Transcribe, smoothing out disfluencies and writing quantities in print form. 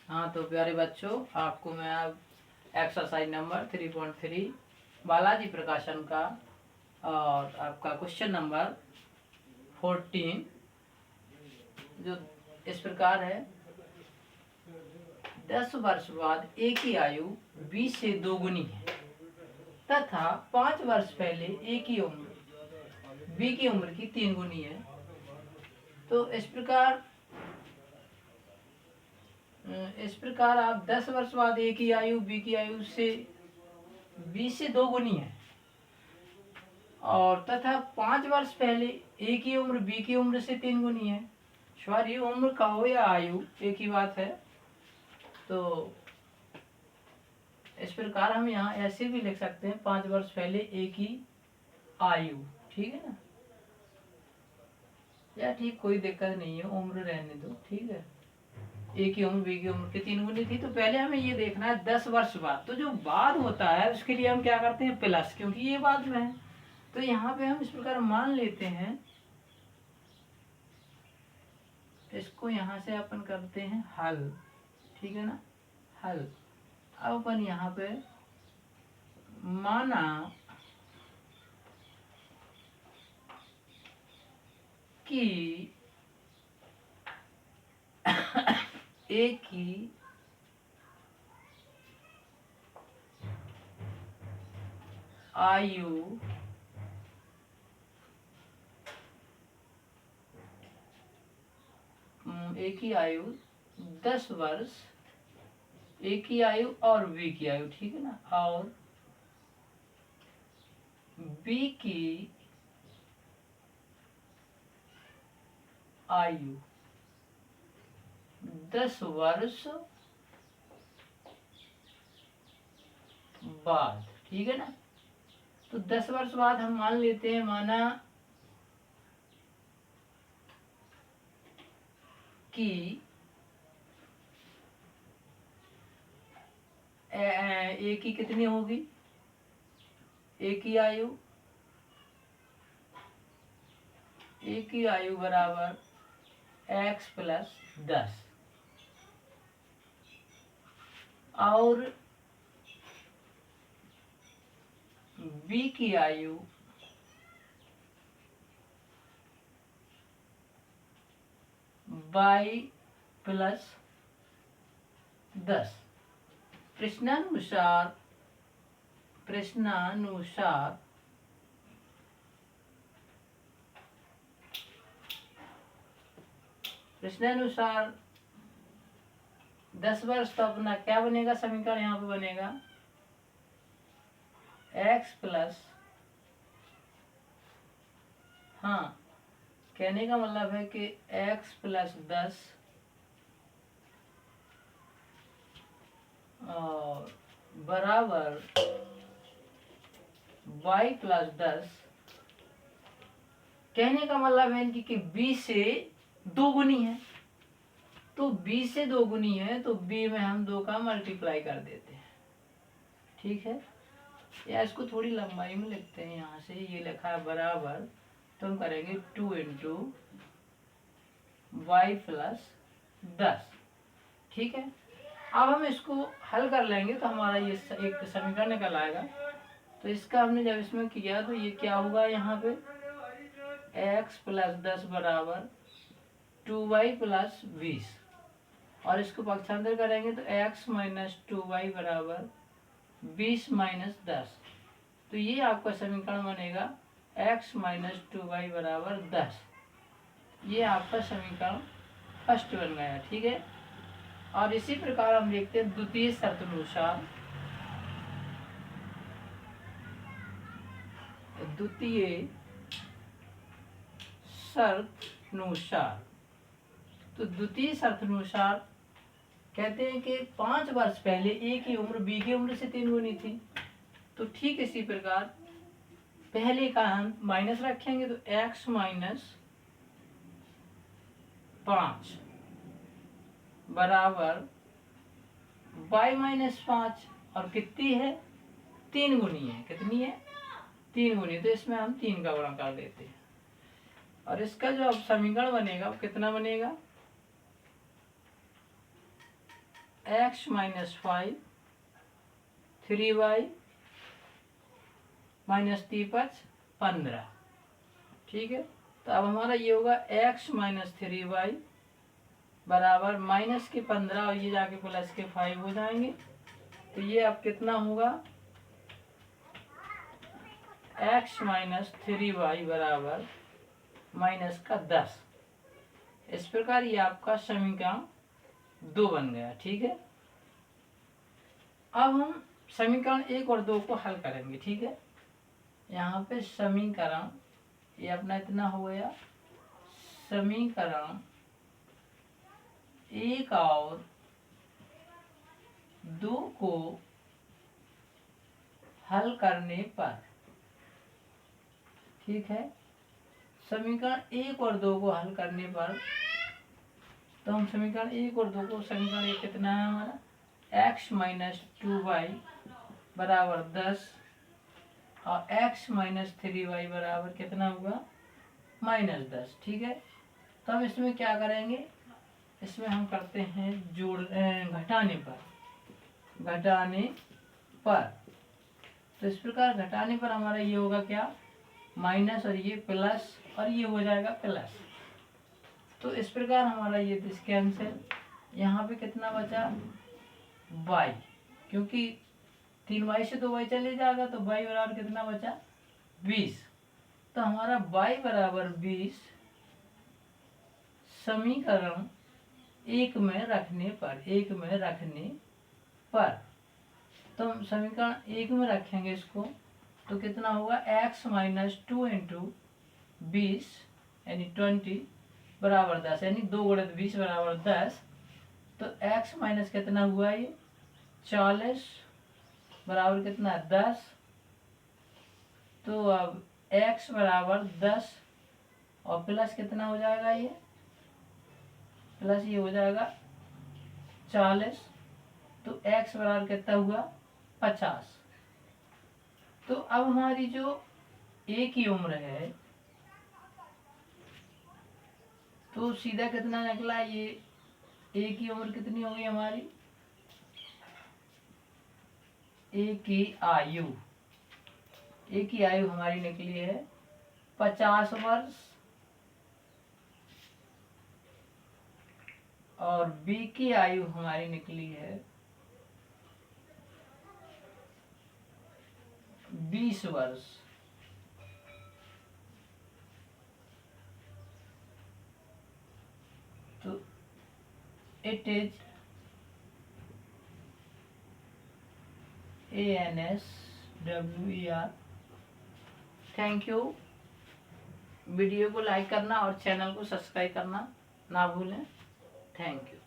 हाँ तो प्यारे बच्चों, आपको मैं अब एक्सरसाइज नंबर 3.3 बालाजी प्रकाशन का और आपका क्वेश्चन नंबर 14 जो इस प्रकार है। 10 वर्ष बाद ए की आयु 20 से दोगुनी है तथा 5 वर्ष पहले ए की उम्र बी की उम्र की 3 गुनी है। तो इस प्रकार आप 10 वर्ष बाद ए की आयु बी की आयु से 20 से 2 गुनी है और तथा 5 वर्ष पहले ए की उम्र बी की उम्र से 3 गुनी है। सॉरी, उम्र कहो या आयु एक ही बात है। तो इस प्रकार हम यहाँ ऐसे भी लिख सकते हैं 5 वर्ष पहले ए की आयु, ठीक है ना। या ठीक, कोई दिक्कत नहीं है, उम्र रहने दो, ठीक है। ए की उम्र बी की उम्र की 3 गुनी थी। तो पहले हमें ये देखना है 10 वर्ष बाद। तो जो बाद होता है उसके लिए हम क्या करते हैं, प्लस, क्योंकि ये बाद में है। तो यहाँ पे हम इस प्रकार मान लेते हैं, इसको यहाँ से अपन करते हैं हल, ठीक है ना, हल। अब अपन यहाँ पे माना कि ए की आयु ए की आयु 10 वर्ष, ए की आयु और बी की आयु, ठीक है ना, और बी की आयु 10 वर्ष बाद, ठीक है ना। तो 10 वर्ष बाद हम मान लेते हैं, माना कि ए की कितनी होगी, ए की आयु बराबर x प्लस 10 और b की आयु y प्लस 10। प्रश्नानुसार प्रश्नानुसार 10 वर्ष तो अपना क्या बनेगा, समीकरण यहाँ पे बनेगा x प्लस, हाँ, कहने का मतलब है कि x प्लस 10 और बराबर y प्लस 10। कहने का मतलब है कि b से 2 गुनी है। तो b से 2 गुनी है तो b में हम 2 का मल्टीप्लाई कर देते हैं, ठीक है। या इसको थोड़ी लंबाई में लिखते हैं, यहाँ से ये लिखा है बराबर, तो हम करेंगे 2 इंटू वाई प्लस 10, ठीक है। अब हम इसको हल कर लेंगे तो हमारा ये एक समीकरण निकल आएगा। तो इसका हमने जब इसमें किया तो ये क्या होगा, यहाँ पे x प्लस 10 बराबर 2y प्लस 20 और इसको पक्षांतर करेंगे तो x माइनस 2y बराबर 20 माइनस 10। तो ये आपका समीकरण बनेगा x माइनस 2y बराबर 10। ये आपका समीकरण फर्स्ट बन गया, ठीक है। और इसी प्रकार हम देखते हैं द्वितीय शर्त अनुसार, तो द्वितीय शर्त अनुसार कहते हैं कि 5 वर्ष पहले ए की उम्र बी की उम्र से 3 गुनी थी। तो ठीक इसी प्रकार पहले का हम माइनस रखेंगे तो x माइनस 5 बराबर y माइनस 5 और कितनी है, 3 गुनी है। कितनी है, 3 गुनी। तो इसमें हम 3 का गुणा कर देते हैं और इसका जो अब समीकरण बनेगा वो कितना बनेगा, x माइनस 5 3y माइनस 15। ठीक है, तो अब हमारा ये होगा x माइनस 3y बराबर माइनस के 15 और ये जाके प्लस के 5 हो जाएंगे। तो ये अब कितना होगा, x माइनस 3y बराबर माइनस का 10। इस प्रकार ये आपका समीकरण 2 बन गया। ठीक है, अब हम समीकरण 1 और 2 को हल करेंगे। ठीक है, यहाँ पे समीकरण ये अपना इतना हो गया, समीकरण 1 और 2 को हल करने पर, ठीक है, समीकरण 1 और 2 को हल करने पर, तो हम समीकरण 1 और 2 को, समीकरण 1 कितना है हमारा x माइनस 2y बराबर 10 और x माइनस 3y बराबर कितना हुआ, माइनस 10। ठीक है, तो हम इसमें क्या करेंगे, इसमें हम करते हैं जोड़, घटाने पर। तो इस प्रकार घटाने पर हमारा ये होगा क्या, माइनस और ये प्लस और ये हो जाएगा प्लस। तो इस प्रकार हमारा ये दिस कैंसिल, यहाँ पे कितना बचा y, क्योंकि 3y से 2y चले जाएगा तो y बराबर कितना बचा 20। तो हमारा y बराबर 20 समीकरण 1 में रखने पर, तो हम समीकरण 1 में रखेंगे इसको, तो कितना होगा x माइनस 2 इंटू 20 यानी 20 बराबर 10, यानी 2 गुणित 20 बराबर 10। तो x माइनस कितना हुआ ये 40 बराबर कितना 10। तो अब x बराबर 10 और प्लस कितना हो जाएगा, ये प्लस ये हो जाएगा 40। तो x बराबर कितना हुआ 50। तो अब हमारी जो a की उम्र है, तो सीधा कितना निकला, ये a की उम्र कितनी होगी हमारी, a की आयु हमारी निकली है 50 वर्ष और b की आयु हमारी निकली है 20 वर्ष। तो it is ANSWER। Thank you. Video को लाइक करना और चैनल को सब्सक्राइब करना ना भूलें। Thank you.